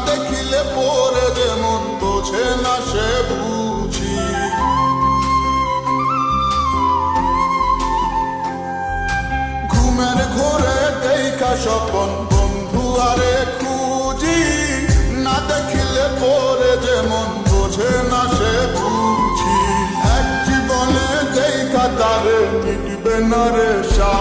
দেখিলে পরে যেমন বোঝে না সে বুঝি। ঘুমের ঘোরে দেখা স্বপন বন্ধু আরে খুঁজি, না দেখিলে পরে যেমন বোঝে না সে বুঝি। এক জীবনে দেখা তারে মিটবে না রে সা